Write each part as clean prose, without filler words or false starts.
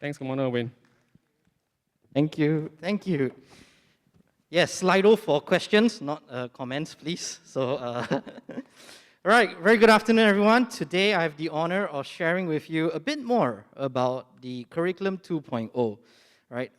Thanks, Commander Wayne. Thank you. Thank you. Yes, Slido for questions, not comments, please. So, all right, very good afternoon, everyone. Today, I have the honor of sharing with you a bit more about the Curriculum 2.0. Right,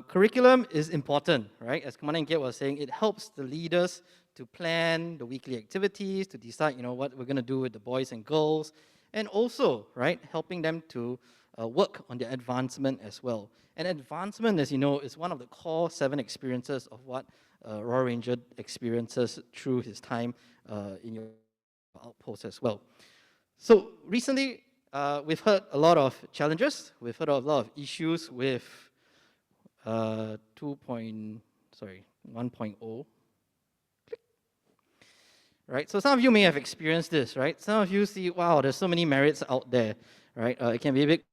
curriculum is important, right? As Commander Inket was saying, it helps the leaders to plan the weekly activities, to decide, what we're going to do with the boys and girls, and also, right, helping them to work on their advancement as well. And advancement, as you know, is one of the core 7 experiences of what Royal Ranger experiences through his time in your outpost as well. So recently, we've heard a lot of challenges. We've heard a lot of issues with 1.0. Right, so some of you may have experienced this, right? Some of you see, wow, there's so many merits out there, right? It can be a bit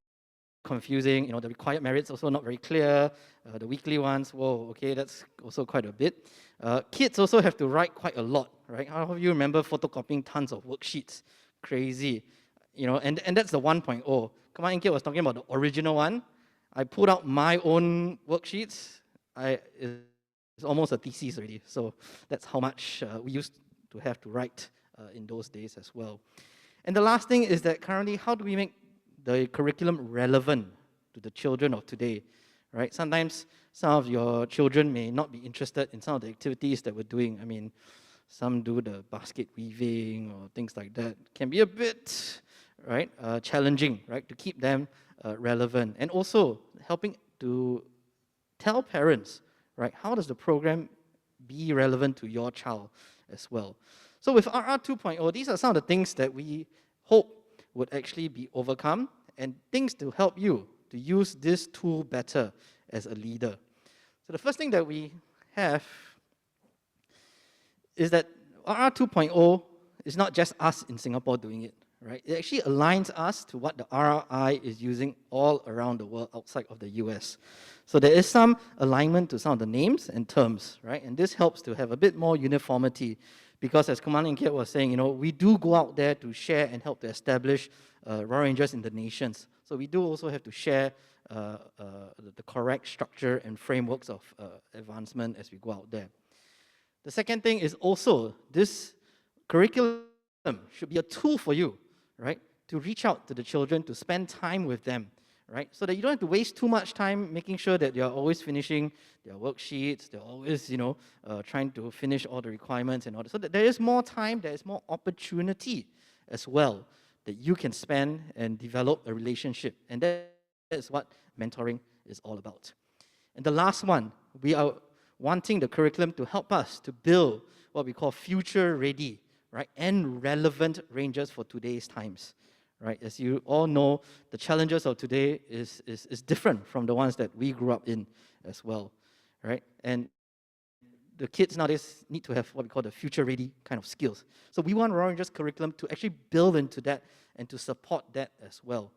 confusing. The required merits also not very clear. The weekly ones, whoa, okay, that's also quite a bit. Kids also have to write quite a lot, right? How of you remember photocopying tons of worksheets? Crazy, and that's the 1.0. Commander Inket was talking about the original one. I pulled out my own worksheets. It's almost a thesis already. So that's how much we used to have to write in those days as well. And the last thing is that currently, how do we make the curriculum relevant to the children of today? Right? Sometimes some of your children may not be interested in some of the activities that we're doing. I mean, some do the basket weaving or things like that. Can be a bit, right, challenging, right, to keep them relevant. And also helping to tell parents, right, how does the program be relevant to your child as well. So with RR 2.0, these are some of the things that we hope would actually be overcome and things to help you to use this tool better as a leader. So the first thing that we have is that RR 2.0 is not just us in Singapore doing it, right? It actually aligns us to what the RRI is using all around the world outside of the US. So there is some alignment to some of the names and terms, right? And this helps to have a bit more uniformity because as Commander Inket was saying, we do go out there to share and help to establish Royal Rangers in the nations. So we do also have to share the correct structure and frameworks of advancement as we go out there. The second thing is also this curriculum should be a tool for you, right, to reach out to the children, to spend time with them, right, so that you don't have to waste too much time making sure that you're always finishing their worksheets, they're always, trying to finish all the requirements and all that. So that there is more time, there is more opportunity as well that you can spend and develop a relationship. And that is what mentoring is all about. And the last one, we are wanting the curriculum to help us to build what we call future-ready, right, and relevant rangers for today's times, right? As you all know, the challenges of today is different from the ones that we grew up in as well, right? And the kids nowadays need to have what we call the future-ready kind of skills. So we want Royal Rangers curriculum to actually build into that and to support that as well.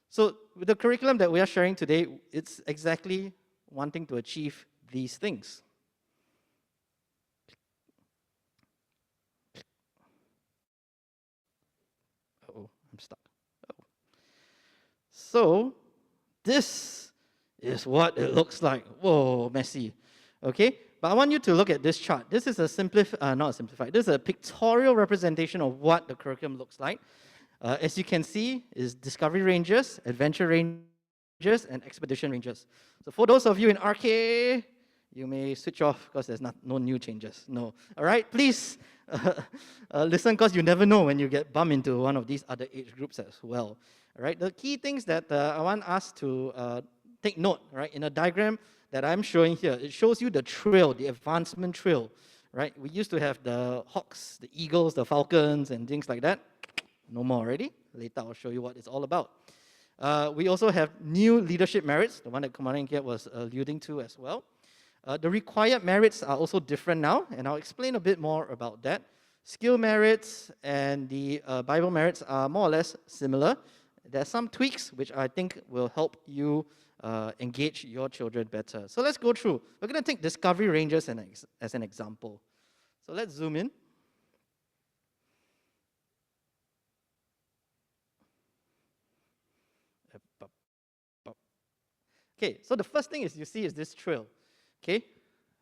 So with the curriculum that we are sharing today, it's exactly wanting to achieve these things. Uh-oh, I'm stuck. Oh. So this is what it looks like. Whoa, messy. Okay, but I want you to look at this chart. This is a not a simplified, this is a pictorial representation of what the curriculum looks like. As you can see, is Discovery Rangers, Adventure Rangers, and Expedition Rangers. So for those of you in RK, you may switch off because there's no new changes. No. All right, please listen because you never know when you get bumped into one of these other age groups as well. All right, the key things that I want us to take note, right, in a diagram that I'm showing here, it shows you the trail, the advancement trail, right? We used to have the Hawks, the Eagles, the Falcons, and things like that. No more already. Later, I'll show you what it's all about. We also have new leadership merits, the one that Commander Inket was alluding to as well. The required merits are also different now, and I'll explain a bit more about that. Skill merits and the Bible merits are more or less similar. There are some tweaks which I think will help you engage your children better. So let's go through. We're going to take Discovery Rangers as an example. So let's zoom in. Okay, so the first thing you see is this trail. Okay,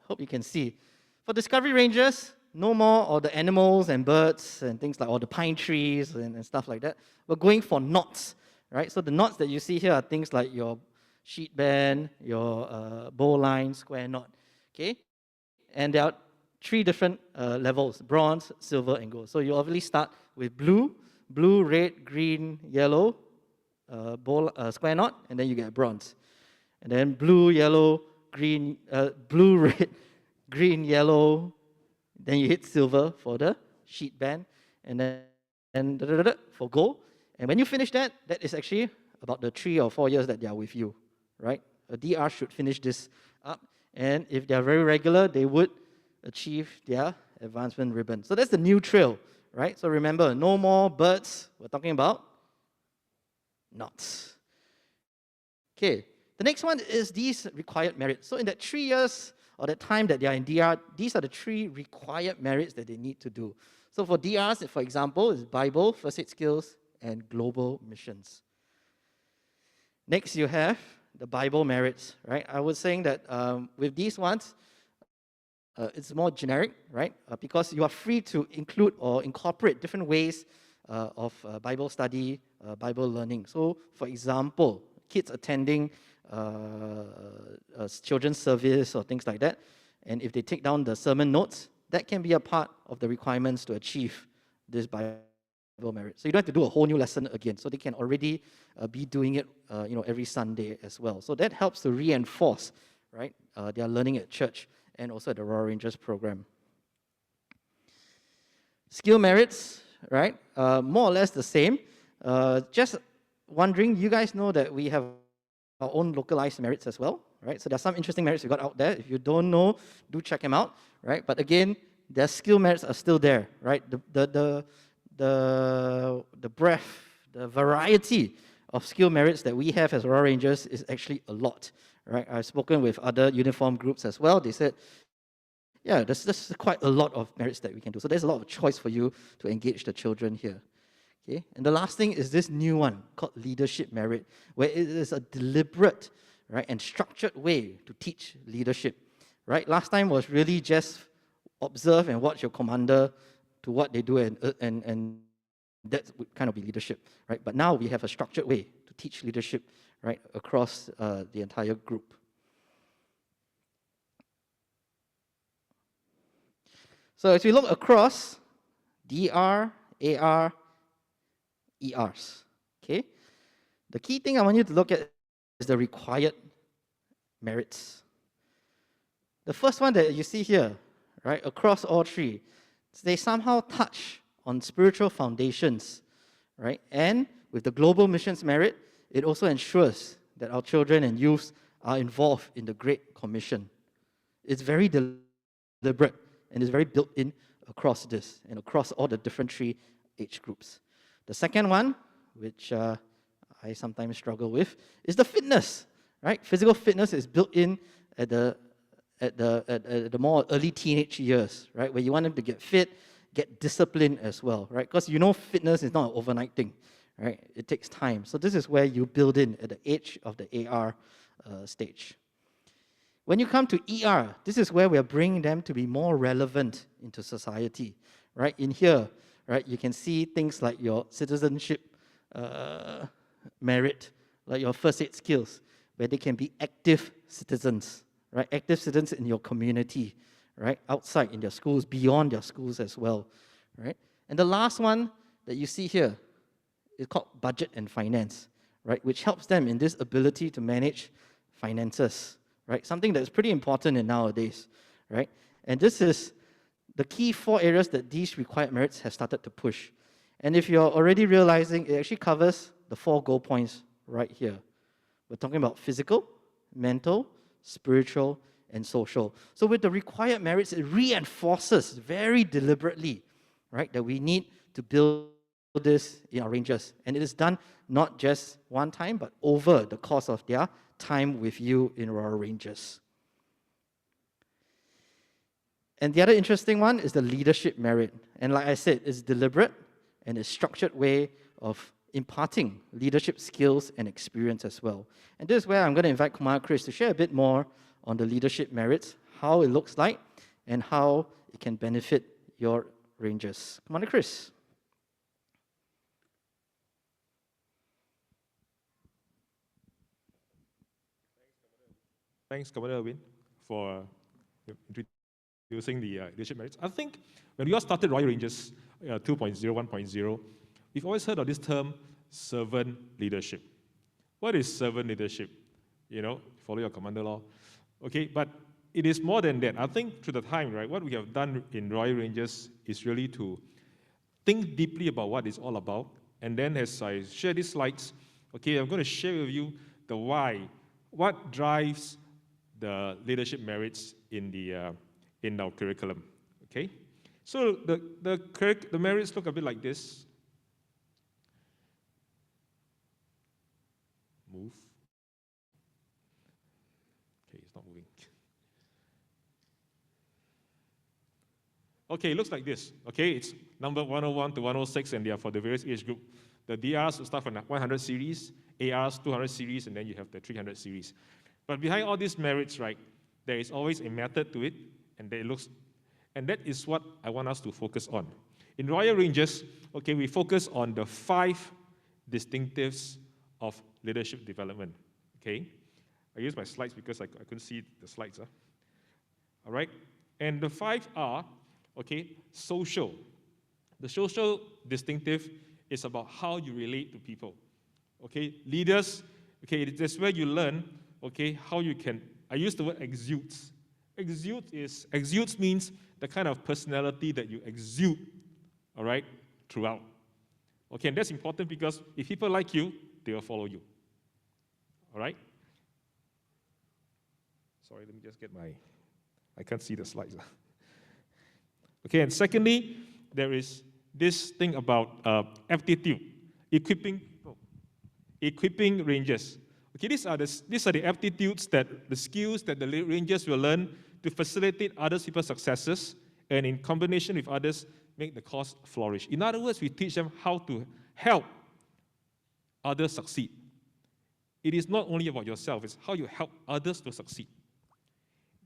hope you can see. For Discovery Rangers, no more all the animals and birds and things like all the pine trees and stuff like that. We're going for knots, right? So the knots that you see here are things like your sheet band, your bowline, square knot. Okay, and there are three different levels: bronze, silver, and gold. So you obviously start with blue, red, green, yellow, square knot, and then you get bronze. And then blue, yellow, green, blue, red, green, yellow. Then you hit silver for the sheet band, and then for gold. And when you finish that, that is actually about the 3 or 4 years that they are with you, right? A DR should finish this up, and if they are very regular, they would achieve their advancement ribbon. So that's the new trail, right? So remember, no more birds. We're talking about knots. Okay, the next one is these required merits. So in that 3 years or the time that they are in DR, these are the 3 required merits that they need to do. So for DRs, for example, is Bible, first aid skills, and global missions. Next, you have the Bible merits, right? I was saying that with these ones, it's more generic, right? Because you are free to include or incorporate different ways of Bible study, Bible learning. So, for example, kids attending children's service or things like that, and if they take down the sermon notes, that can be a part of the requirements to achieve this Bible merit. So you don't have to do a whole new lesson again. So they can already be doing it, every Sunday as well. So that helps to reinforce, right, their learning at church and also at the Royal Rangers program. Skill merits, right, more or less the same. Just wondering, you guys know that we have our own localized merits as well, right? So there's some interesting merits we got out there. If you don't know, do check them out, right? But again, their skill merits are still there, right? The breadth, the variety of skill merits that we have as Royal Rangers is actually a lot, right? I've spoken with other uniform groups as well. They said, yeah, there's quite a lot of merits that we can do. So there's a lot of choice for you to engage the children here. Okay? And the last thing is this new one called leadership merit, where it is a deliberate, right, and structured way to teach leadership. Right? Last time was really just observe and watch your commander to what they do, and that would kind of be leadership, right? But now we have a structured way to teach leadership, right, across the entire group. So as we look across DR, AR, ERs, okay? The key thing I want you to look at is the required merits. The first one that you see here, right, across all 3, they somehow touch on spiritual foundations, right? And with the global missions merit, it also ensures that our children and youths are involved in the Great Commission. It's very deliberate and is very built in across this and across all the different 3 age groups. The second one, which I sometimes struggle with, is the fitness, right? Physical fitness is built in at the more early teenage years, right? Where you want them to get fit, get disciplined as well, right? Because fitness is not an overnight thing, right? It takes time. So this is where you build in at the age of the AR stage. When you come to ER, this is where we are bringing them to be more relevant into society, right? In here, right, you can see things like your citizenship merit, like your first aid skills, where they can be active citizens, right? Active citizens in your community, right? Outside in their schools, beyond their schools as well, right? And the last one that you see here is called budget and finance, right? Which helps them in this ability to manage finances, right? Something that's pretty important in nowadays, right? And this is the key 4 areas that these required merits have started to push. And if you're already realizing, it actually covers the 4 goal points right here. We're talking about physical, mental, spiritual, and social. So with the required merits, it reinforces very deliberately, right, that we need to build this in our Rangers. And it is done not just one time, but over the course of their time with you in Royal Rangers. And the other interesting one is the leadership merit. And like I said, it's deliberate and it's structured way of imparting leadership skills and experience as well. And this is where I'm going to invite Kumar Chris to share a bit more on the leadership merits, how it looks like, and how it can benefit your Rangers. Kumar Chris. Thanks, Commander Erwin, for introducing the leadership merits. I think when we all started Royal Rangers 2.0, 1.0, we've always heard of this term, servant leadership. What is servant leadership? You know, follow your commander law. Okay, but it is more than that. I think through the time, right, what we have done in Royal Rangers is really to think deeply about what it's all about. And then as I share these slides, okay, I'm going to share with you the why. What drives the leadership merits in our curriculum, okay? So the merits look a bit like this. Move. Okay, it's not moving. Okay, it looks like this, okay? It's number 101 to 106, and they are for the various age group. The DRs will start from the 100 series, ARs 200 series, and then you have the 300 series. But behind all these merits, right, there is always a method to it, and that is what I want us to focus on. In Royal Rangers, okay, we focus on the 5 distinctives of leadership development, okay? I use my slides because I couldn't see the slides, all right? And the 5 are, okay, social. The social distinctive is about how you relate to people, okay? Leaders, okay, that's where you learn, okay, how you can, I use the word exudes. Exudes means the kind of personality that you exude, all right, throughout. Okay, and that's important because if people like you, they will follow you, all right? Sorry, let me just get I can't see the slides. Okay, and secondly, there is this thing about aptitude, equipping people, equipping Rangers. Okay, these are the aptitudes the skills that the Rangers will learn to facilitate other people's successes and in combination with others, make the cause flourish. In other words, we teach them how to help others succeed. It is not only about yourself, it's how you help others to succeed.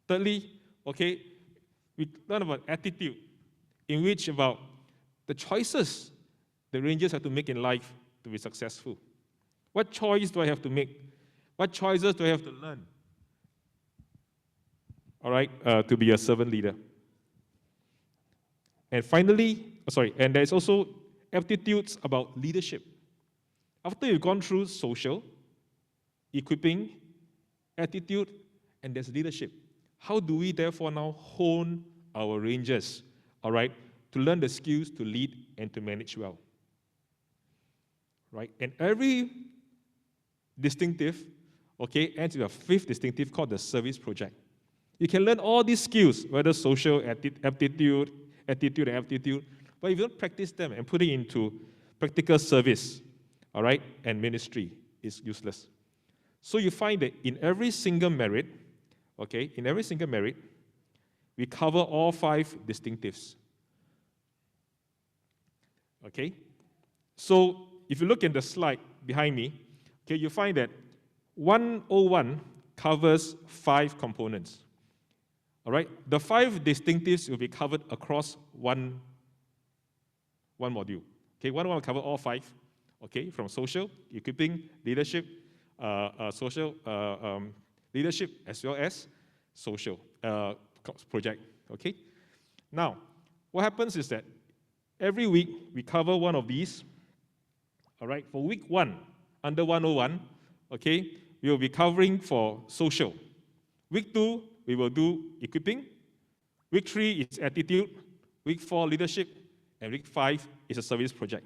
Thirdly, okay, we learn about attitude, in which about the choices the Rangers have to make in life to be successful. What choice do I have to make? What choices do I have to learn? All right, to be a servant leader. And finally, and there's also aptitudes about leadership. After you've gone through social, equipping, attitude, and there's leadership. How do we therefore now hone our Rangers, all right, to learn the skills to lead and to manage well? Right? And every distinctive, okay, ends with a 5th distinctive called the service project. You can learn all these skills, whether social, aptitude, and aptitude, but if you don't practice them and put it into practical service, all right, and ministry, it's useless. So you find that in every single merit, okay, we cover all 5 distinctives. Okay? So if you look at the slide behind me, okay, you find that 101 covers 5 components. All right? The 5 distinctives will be covered across one module. Okay, 101 will cover all 5, okay, from social, equipping, leadership, social leadership, as well as social project, okay? Now, what happens is that every week we cover one of these, all right? For week 1, under 101, okay, we will be covering for social. Week 2, we will do equipping. Week 3 is attitude. Week 4, leadership. And week 5 is a service project.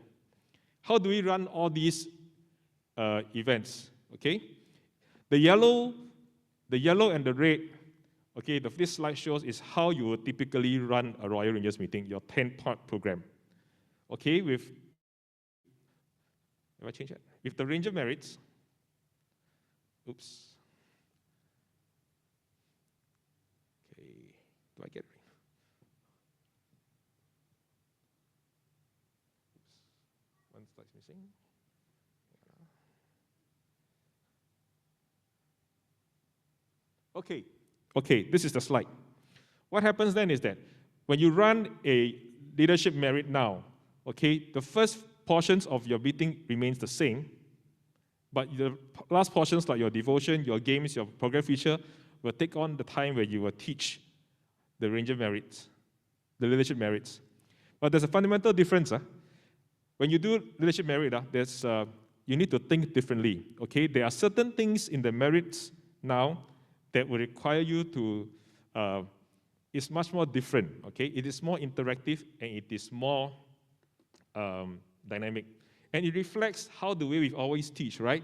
How do we run all these events, okay? The yellow and the red, okay, this slide shows is how you would typically run a Royal Rangers meeting, your 10-part program. Okay, have I changed that? With the Ranger merits, oops. Okay, do I get it right? Oops, one slide's missing. Okay, this is the slide. What happens then is that when you run a leadership merit now, okay, the first portions of your meeting remains the same, but the last portions like your devotion, your games, your program feature will take on the time where you will teach the ranger merits, the leadership merits. But there's a fundamental difference. When you do leadership merit, you need to think differently. Okay, there are certain things in the merits now that will require you to. It's much more different. Okay, it is more interactive and it is more dynamic, and it reflects how the way we always teach. Right?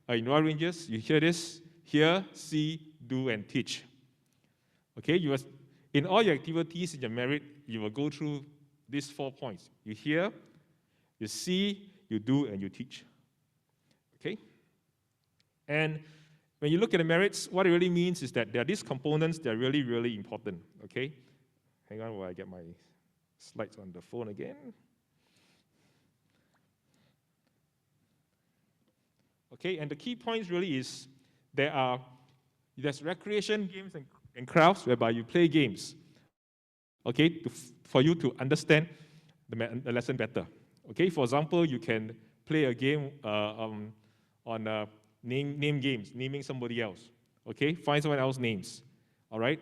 In Royal Rangers, you hear this: hear, see, do, and teach. Okay, in all your activities in your merit, you will go through these 4 points. You hear, you see, you do, and you teach. Okay? And when you look at the merits, what it really means is that there are these components that are really, really important. Okay? Hang on while I get my slides on the phone again. Okay, and the key points really is there's recreation, games, and crafts whereby you play games. Okay, for you to understand the lesson better. Okay, for example, you can play a game on name games, naming somebody else. Okay, find someone else's names. All right,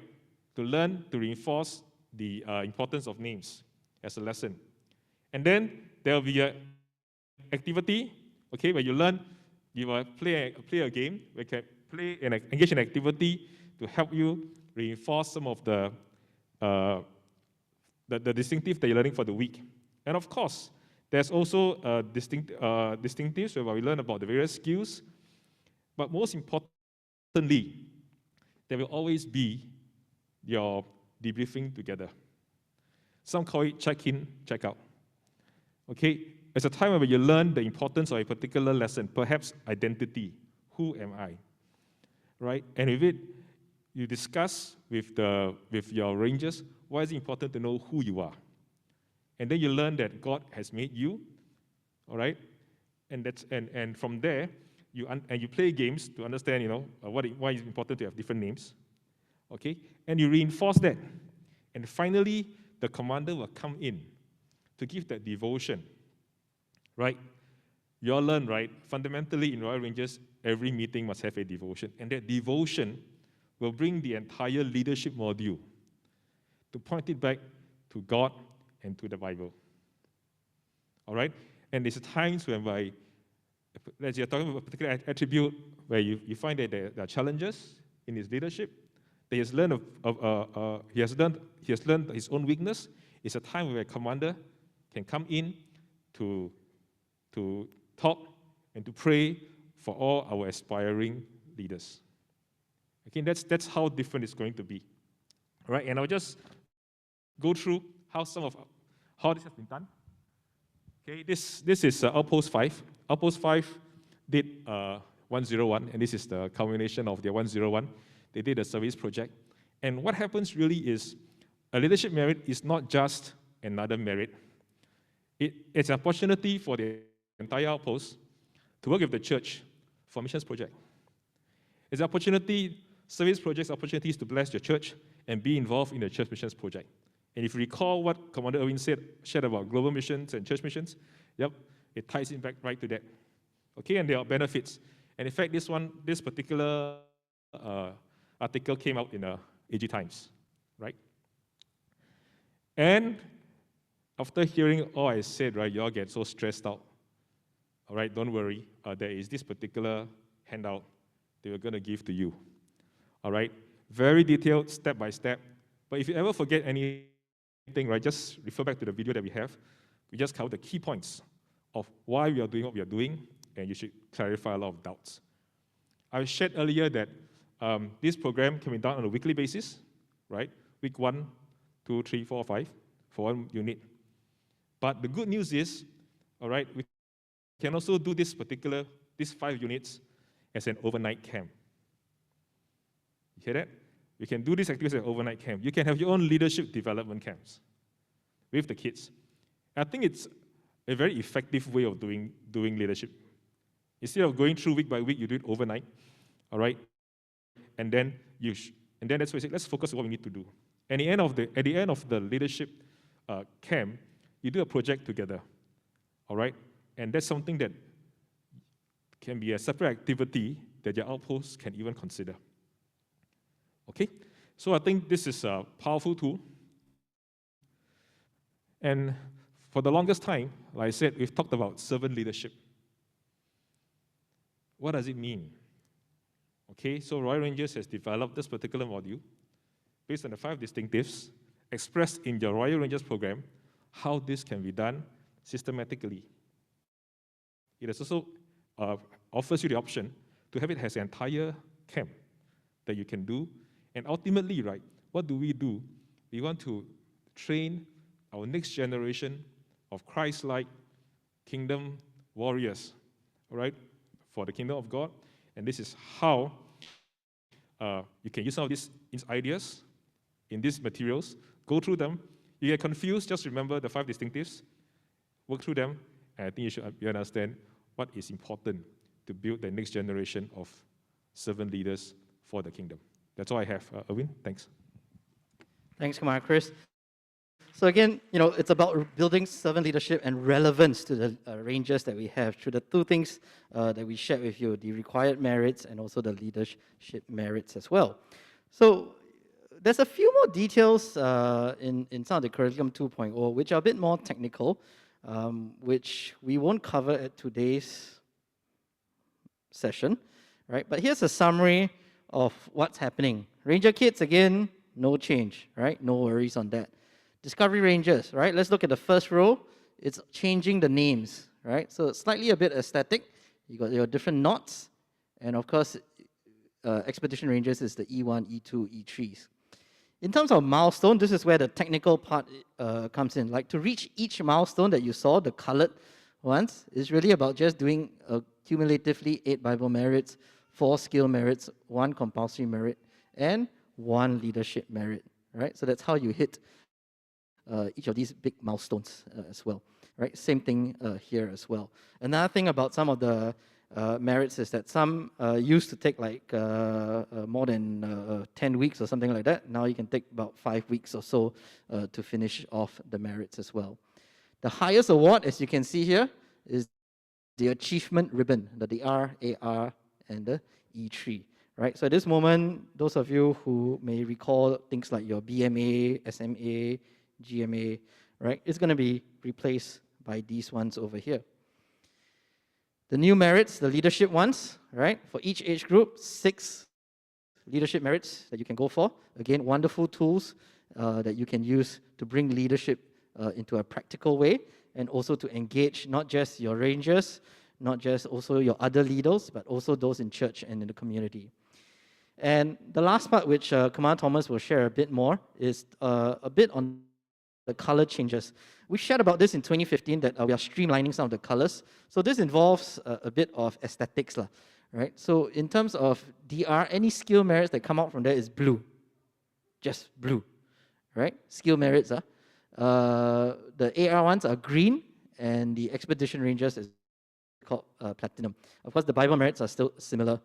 to learn to reinforce the importance of names as a lesson. And then there will be an activity. Okay, where you learn, you will play a game. We can play and engage in activity to help you reinforce some of the distinctive that you're learning for the week. And of course, there's also distinctives where we learn about the various skills. But most importantly, there will always be your debriefing together. Some call it check-in, check-out. Okay, it's a time where you learn the importance of a particular lesson, perhaps identity. Who am I? Right? And with it, you discuss with your rangers why is it important to know who you are. And then you learn that God has made you, all right? And from there, you play games to understand, why it's important to have different names, okay? And you reinforce that. And finally, the commander will come in to give that devotion, right? You all learn, right? Fundamentally, in Royal Rangers, every meeting must have a devotion. And that devotion will bring the entire leadership module to point it back to God and to the Bible. All right? And there's times when as you're talking about a particular attribute where you find that there are challenges in his leadership, that he has learned he has learned his own weakness. It's a time where a commander can come in to talk and to pray for all our aspiring leaders. Okay, that's how different it's going to be. All right, and I'll just go through how this has been done. Okay, this is Outpost 5. Outpost 5 did 101, and this is the culmination of their 101. They did a service project. And what happens really is a leadership merit is not just another merit. It's an opportunity for the entire outpost to work with the church for missions project. It's an opportunity, service projects, opportunities to bless your church and be involved in the church missions project. And if you recall what Commander Irwin shared about global missions and church missions, yep, it ties in back right to that. Okay, and there are benefits. And in fact, this particular article came out in AG Times, right? And after hearing all I said, right, you all get so stressed out. All right, don't worry. There is this particular handout that we're going to give to you. All right, very detailed, step by step. But if you ever forget anything, right, just refer back to the video that we have. We just cover the key points of why we are doing what we are doing, and you should clarify a lot of doubts. I shared earlier that this program can be done on a weekly basis, right? Week 1, 2, 3, 4, 5 for one unit. But the good news is, all right, we can also do these 5 units as an overnight camp. You hear that? You can do these activities as an overnight camp. You can have your own leadership development camps with the kids. I think it's a very effective way of doing leadership. Instead of going through week by week, you do it overnight, all right? And then And then that's why I say, let's focus on what we need to do. And at the end of the leadership camp, you do a project together, all right? And that's something that can be a separate activity that your outposts can even consider. Okay? So I think this is a powerful tool. And for the longest time, like I said, we've talked about servant leadership. What does it mean? Okay, so Royal Rangers has developed this particular module based on the 5 distinctives expressed in your Royal Rangers program, how this can be done systematically. It has also offers you the option to have it as an entire camp that you can do. And ultimately, right, what do? We want to train our next generation of Christ-like kingdom warriors, all right, for the kingdom of God. And this is how you can use some of these ideas in these materials, go through them. You get confused, just remember the 5 distinctives, work through them, and I think you understand what is important to build the next generation of servant leaders for the kingdom. That's all I have. Erwin, thanks. Thanks, Kumar, Chris. So again, it's about building servant leadership and relevance to the Rangers that we have through the 2 things that we shared with you, the required merits and also the leadership merits as well. So there's a few more details in some of the Curriculum 2.0, which are a bit more technical, which we won't cover at today's session, right? But here's a summary of what's happening. Ranger kids, again, no change, right? No worries on that. Discovery Rangers, right? Let's look at the first row. It's changing the names, right? So it's slightly a bit aesthetic. You got your different knots, and of course, Expedition Rangers is the E1, E2, E3s. In terms of milestone, this is where the technical part comes in. Like to reach each milestone that you saw, the colored ones, is really about just doing cumulatively 8 Bible merits, 4 skill merits, 1 compulsory merit, and 1 leadership merit, right? So that's how you hit each of these big milestones as well, right? Same thing here as well. Another thing about some of the merits is that some used to take like more than 10 weeks or something like that. Now you can take about 5 weeks or so to finish off the merits as well. The highest award, as you can see here, is the achievement ribbon, the R, AR, and the E3. Right? So at this moment, those of you who may recall things like your BMA, SMA, GMA, right, it's going to be replaced by these ones over here. The new merits, the leadership ones, right? For each age group, 6 leadership merits that you can go for. Again, wonderful tools that you can use to bring leadership into a practical way and also to engage not just your rangers, not just also your other leaders, but also those in church and in the community. And the last part, which Commander Thomas will share a bit more, is a bit on the color changes. We shared about this in 2015 that we are streamlining some of the colors. So this involves a bit of aesthetics, right? So in terms of DR, any skill merits that come out from there is blue, just blue, right? Skill merits, the AR ones are green, and the Expedition Rangers is called platinum. Of course, the Bible merits are still similar